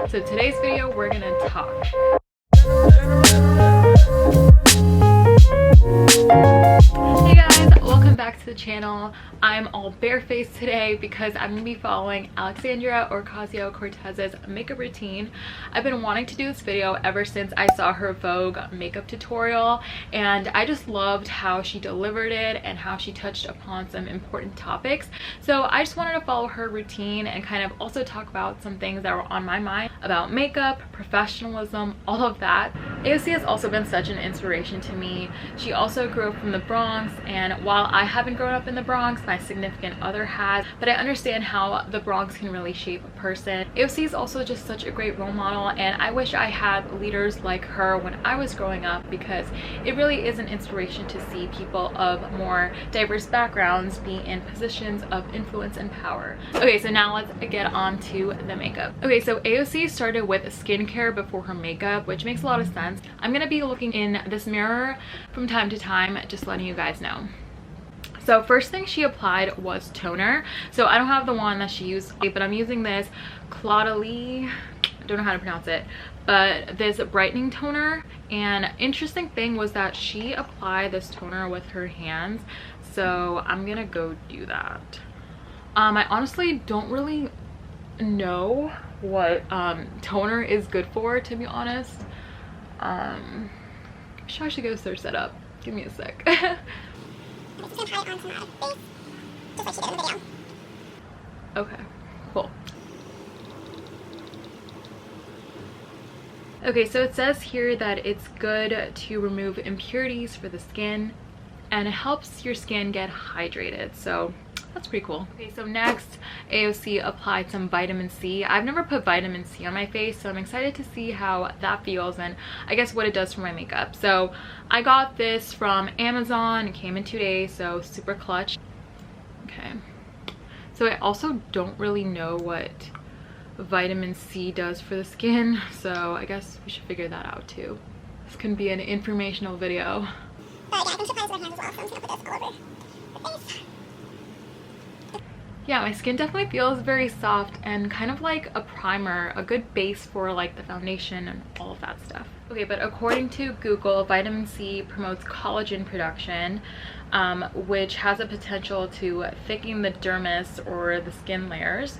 So today's video, we're gonna talk. Hey guys, welcome back to the channel. I'm all barefaced today because I'm gonna be following Alexandria Ocasio-Cortez's makeup routine. I've been wanting to do this video ever since I saw her Vogue makeup tutorial, and I just loved how she delivered it and how she touched upon some important topics. So I just wanted to follow her routine and kind of also talk about some things that were on my mind about makeup, professionalism, all of that. AOC has also been such an inspiration to me. She also grew up from the Bronx, and while I haven't grown up in the Bronx, my significant other has, but I understand how the Bronx can really shape a person. AOC is also just such a great role model, and I wish I had leaders like her when I was growing up, because it really is an inspiration to see people of more diverse backgrounds be in positions of influence and power. Okay, so now let's get on to the makeup. Okay, so AOC started with skincare before her makeup, which makes a lot of sense. I'm gonna be looking in this mirror from time to time, just letting you guys know. So first thing she applied was toner. So I don't have the one that she used, but I'm using this Claudalie, I don't know how to pronounce it, but this brightening toner. And interesting thing was that she applied this toner with her hands, so I'm gonna go do that. I honestly don't really know what toner is good for, to be honest. I'm sure I should go search that up. Give me a sec. Okay, cool. Okay, so it says here that it's good to remove impurities for the skin, and it helps your skin get hydrated, so that's pretty cool. Okay, so next AOC applied some vitamin C. I've never put vitamin C on my face, so I'm excited to see how that feels and I guess what it does for my makeup. So I got this from Amazon. It came in 2 days, so super clutch. Okay, so I also don't really know what vitamin C does for the skin, so I guess we should figure that out too. This can be an informational video. But yeah, I think she applies with her hands as well, so I'm just gonna put this all over the face. Yeah, my skin definitely feels very soft and kind of like a primer, a good base for like the foundation and all of that stuff. Okay, but according to Google, vitamin C promotes collagen production, which has a potential to thicken the dermis or the skin layers.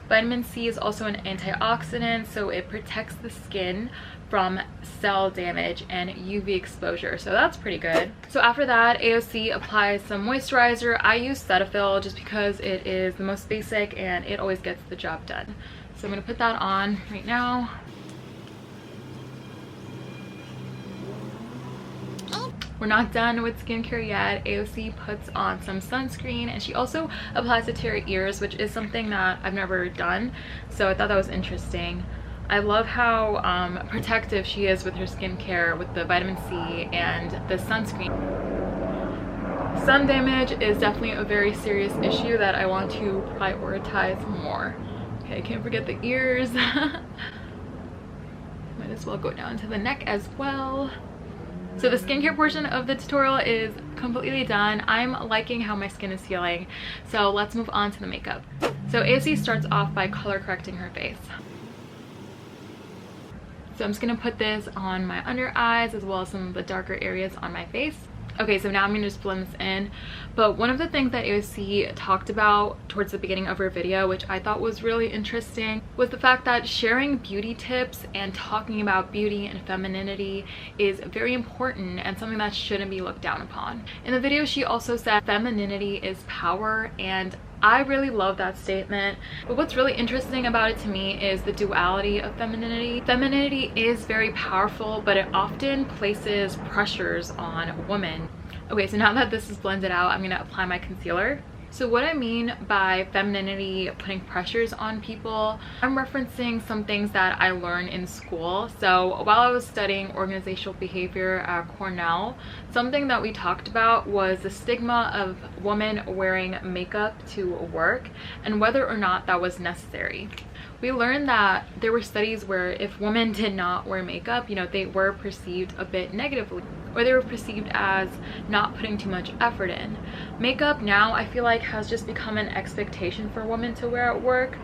Vitamin C is also an antioxidant, so it protects the skin from cell damage and UV exposure, so that's pretty good. So after that, AOC applies some moisturizer. I use Cetaphil just because it is the most basic and it always gets the job done. So I'm gonna put that on right now. We're not done with skincare yet. AOC puts on some sunscreen, and she also applies it to her ears, which is something that I've never done, so I thought that was interesting. I love how protective she is with her skincare with the vitamin C and the sunscreen. Sun damage is definitely a very serious issue that I want to prioritize more. Okay, can't forget the ears. Might as well go down to the neck as well. So the skincare portion of the tutorial is completely done. I'm liking how my skin is feeling, so let's move on to the makeup. So AOC starts off by color correcting her face. So I'm just gonna put this on my under eyes as well as some of the darker areas on my face. Okay, so now I'm gonna just blend this in. But one of the things that AOC talked about towards the beginning of her video, which I thought was really interesting, was the fact that sharing beauty tips and talking about beauty and femininity is very important and something that shouldn't be looked down upon. In the video, she also said femininity is power, and I really love that statement. But what's really interesting about it to me is the duality of femininity. Femininity is very powerful, but it often places pressures on women. Okay, so now that this is blended out, I'm gonna apply my concealer. So what I mean by femininity putting pressures on people, I'm referencing some things that I learned in school. So while I was studying organizational behavior at Cornell, something that we talked about was the stigma of women wearing makeup to work and whether or not that was necessary. We learned that there were studies where if women did not wear makeup, you know, they were perceived a bit negatively, or they were perceived as not putting too much effort in. Makeup now, I feel like, has just become an expectation for women to wear at work.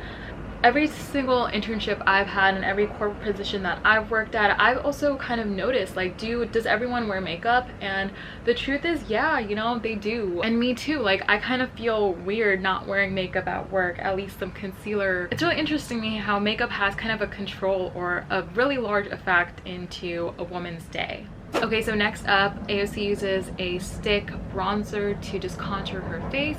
every single internship I've had and every corporate position that I've worked at, I've also kind of noticed, like, does everyone wear makeup? And the truth is, yeah, you know, they do. And me too. Like, I kind of feel weird not wearing makeup at work, at least some concealer. It's really interesting to me how makeup has kind of a control or a really large effect into a woman's day. Okay, so next up, AOC uses a stick bronzer to just contour her face.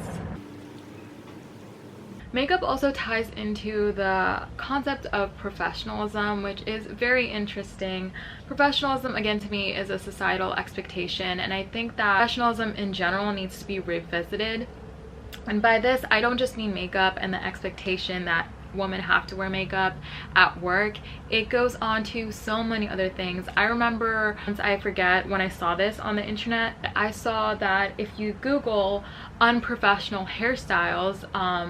Makeup also ties into the concept of professionalism, which is very interesting. Professionalism, again, to me is a societal expectation, and I think that professionalism in general needs to be revisited. And by this, I don't just mean makeup and the expectation that women have to wear makeup at work. It goes on to so many other things. I remember once, I forget when I saw this on the internet, I saw that if you Google unprofessional hairstyles,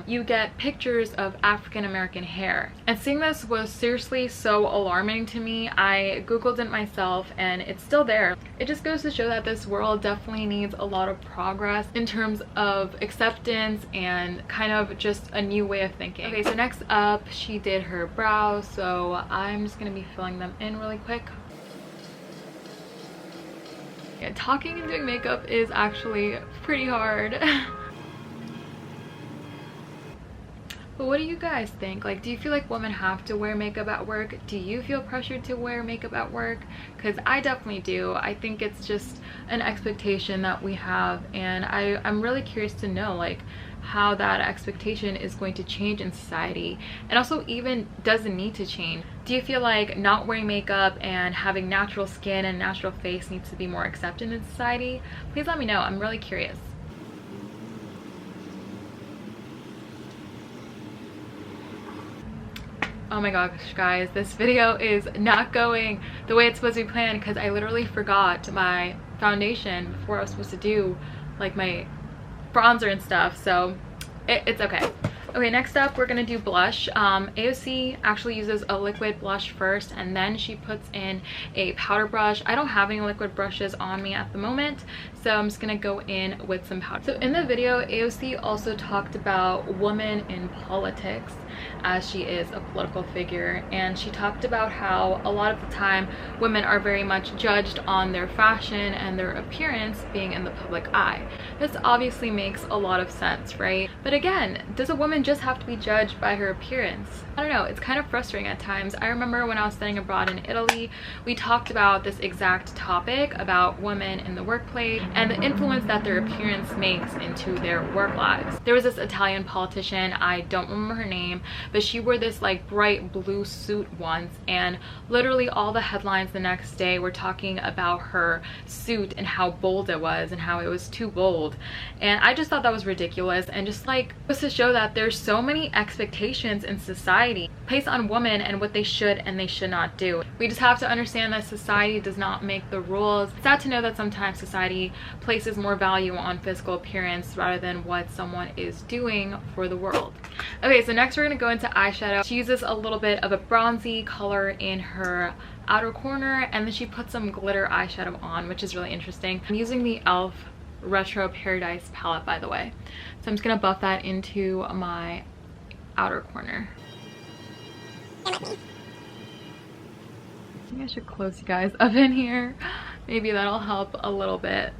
you get pictures of African American hair. And seeing this was seriously so alarming to me. I Googled it myself and it's still there. It just goes to show that this world definitely needs a lot of progress in terms of acceptance and kind of just a new way of thinking. Okay, so next up, she did her brows, so I'm just gonna be filling them in really quick. Yeah, talking and doing makeup is actually pretty hard. But what do you guys think? Like, do you feel like women have to wear makeup at work? Do you feel pressured to wear makeup at work? Because I definitely do. I think it's just an expectation that we have, and I'm really curious to know, like, how that expectation is going to change in society, and also even doesn't need to change. Do you feel like not wearing makeup and having natural skin and natural face needs to be more accepted in society? Please let me know. I'm really curious. Oh my gosh, guys, this video is not going the way it's supposed to be planned because I literally forgot my foundation before I was supposed to do like my bronzer and stuff, so it's okay. Okay, next up we're gonna do blush. AOC actually uses a liquid blush first and then she puts in a powder brush. I don't have any liquid brushes on me at the moment, so I'm just gonna go in with some powder. So in the video, AOC also talked about women in politics, as she is a political figure, and she talked about how a lot of the time women are very much judged on their fashion and their appearance being in the public eye. This obviously makes a lot of sense, right? But again, does a woman just have to be judged by her appearance? I don't know, it's kind of frustrating at times. I remember when I was studying abroad in Italy, we talked about this exact topic about women in the workplace and the influence that their appearance makes into their work lives. There was this Italian politician, I don't remember her name, but she wore this like bright blue suit once, and literally all the headlines the next day were talking about her suit and how bold it was and how it was too bold. And I just thought that was ridiculous, and just like goes to show that there's so many expectations in society placed on women and what they should and they should not do. We just have to understand that society does not make the rules. It's sad to know that sometimes society places more value on physical appearance rather than what someone is doing for the world. Okay, so next we're going to go into eyeshadow. She uses a little bit of a bronzy color in her outer corner, and then she puts some glitter eyeshadow on, which is really interesting. I'm using the e.l.f. Retro Paradise palette, by the way. So I'm just going to buff that into my outer corner. I think I should close you guys up in here. Maybe that'll help a little bit.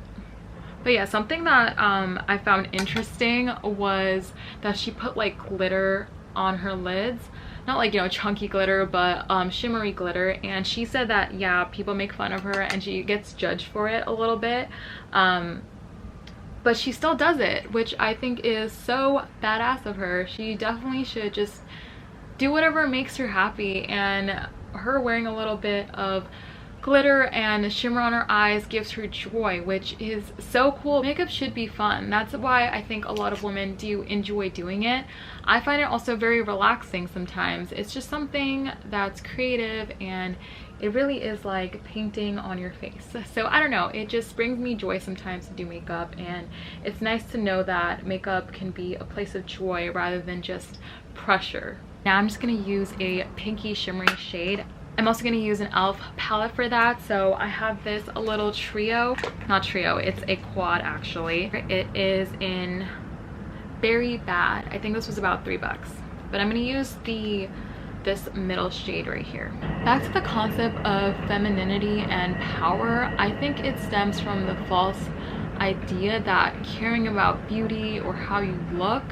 But yeah, something that I found interesting was that she put like glitter on her lids. Not like, you know, chunky glitter, but shimmery glitter. And she said that, yeah, people make fun of her and she gets judged for it a little bit. But she still does it, which I think is so badass of her. She definitely should just do whatever makes her happy, and her wearing a little bit of glitter and shimmer on her eyes gives her joy, which is so cool. Makeup should be fun. That's why I think a lot of women do enjoy doing it. I find it also very relaxing sometimes. It's just something that's creative, and it really is like painting on your face. So I don't know, it just brings me joy sometimes to do makeup, and it's nice to know that makeup can be a place of joy rather than just pressure. Now I'm just gonna use a pinky shimmery shade. I'm also going to use an e.l.f. palette for that. So I have this a little trio, not trio, it's a quad actually. It is in Berry Bad. I think this was about $3. but I'm going to use this middle shade right here. Back to the concept of femininity and power, I think it stems from the false idea that caring about beauty or how you look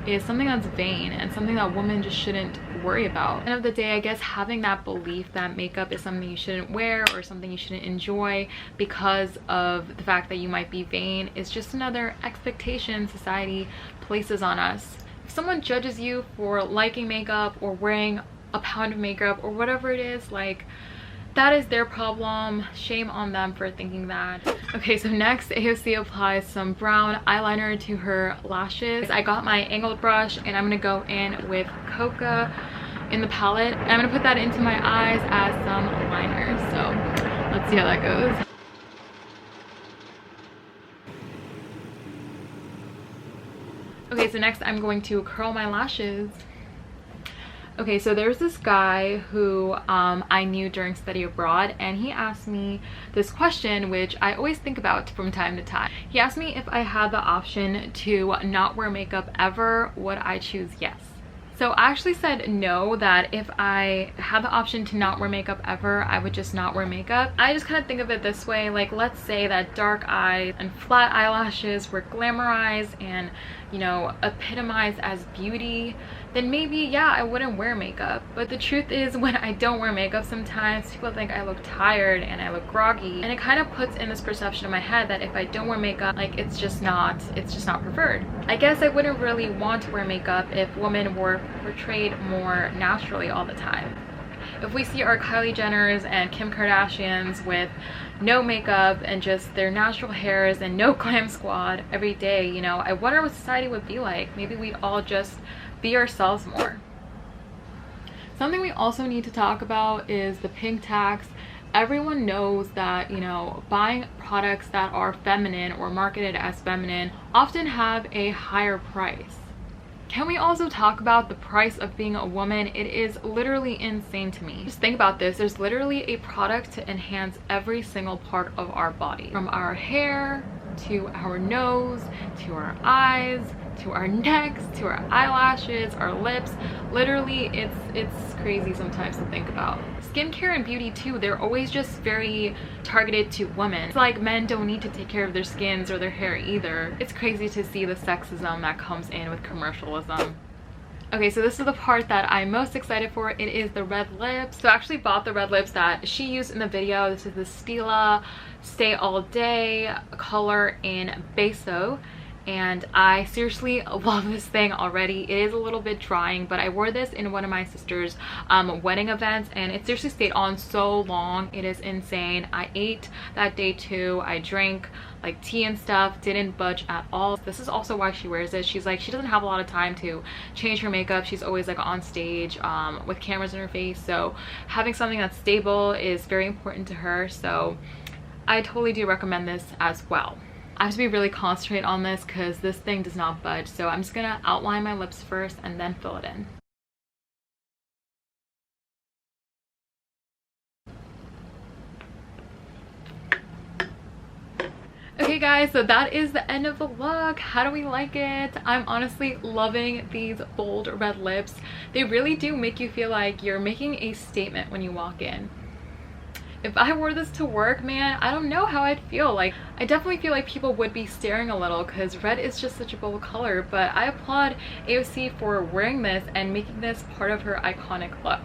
is something that's vain and something that women just shouldn't worry about. At the end of the day, I guess having that belief that makeup is something you shouldn't wear or something you shouldn't enjoy because of the fact that you might be vain is just another expectation society places on us. If someone judges you for liking makeup or wearing a pound of makeup or whatever it is, like, that is their problem. Shame on them for thinking that. Okay, so next AOC applies some brown eyeliner to her lashes. I got my angled brush and I'm gonna go in with Coca in the palette. And I'm gonna put that into my eyes as some liner. So let's see how that goes. Okay, so next I'm going to curl my lashes. Okay, so there's this guy who I knew during study abroad, and he asked me this question, which I always think about from time to time. He asked me if I had the option to not wear makeup ever, would I choose yes? So I actually said no, that if I had the option to not wear makeup ever, I would just not wear makeup. I just kind of think of it this way, like, let's say that dark eyes and flat eyelashes were glamorized and, you know, epitomized as beauty, then maybe, yeah, I wouldn't wear makeup. But the truth is, when I don't wear makeup, sometimes people think I look tired and I look groggy, and it kind of puts in this perception in my head that if I don't wear makeup, like, it's just not preferred. I guess I wouldn't really want to wear makeup if women were portrayed more naturally all the time. If we see our Kylie Jenners and Kim Kardashians with no makeup and just their natural hairs and no glam squad every day, you know, I wonder what society would be like. Maybe we'd all just be ourselves more. Something we also need to talk about is the pink tax. Everyone knows that, you know, buying products that are feminine or marketed as feminine often have a higher price. Can we also talk about the price of being a woman? It is literally insane to me. Just think about this. There's literally a product to enhance every single part of our body, from our hair to our nose to our eyes to our necks to our eyelashes, our lips. Literally, it's crazy sometimes to think about. Skincare and beauty too, they're always just very targeted to women. It's like men don't need to take care of their skins or their hair either. It's crazy to see the sexism that comes in with commercialism. Okay, so this is the part that I'm most excited for. It is the red lips. So I actually bought the red lips that she used in the video. This is the Stila Stay All Day color in Beso. And I seriously love this thing already. It is a little bit drying, but I wore this in one of my sister's wedding events, and it seriously stayed on so long. It is insane. I ate that day too. I drank like tea and stuff, didn't budge at all. This is also why she wears it. She's like, she doesn't have a lot of time to change her makeup. She's always like on stage with cameras in her face, so having something that's stable is very important to her. So I totally do recommend this as well. I have to be really concentrate on this because this thing does not budge. So I'm just gonna outline my lips first and then fill it in. Okay guys, so that is the end of the look. How do we like it? I'm honestly loving these bold red lips. They really do make you feel like you're making a statement when you walk in. If I wore this to work, man, I don't know how I'd feel. Like, I definitely feel like people would be staring a little because red is just such a bold color, but I applaud AOC for wearing this and making this part of her iconic look.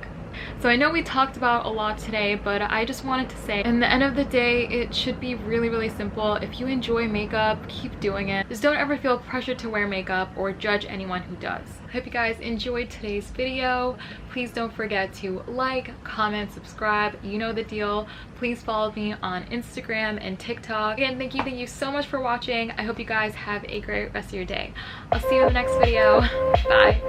So I know we talked about a lot today, but I just wanted to say, in the end of the day, it should be really, really simple. If you enjoy makeup, keep doing it. Just don't ever feel pressured to wear makeup or judge anyone who does. I hope you guys enjoyed today's video. Please don't forget to like, comment, subscribe. You know the deal. Please follow me on Instagram and TikTok. Again, thank you so much for watching. I hope you guys have a great rest of your day. I'll see you in the next video. Bye.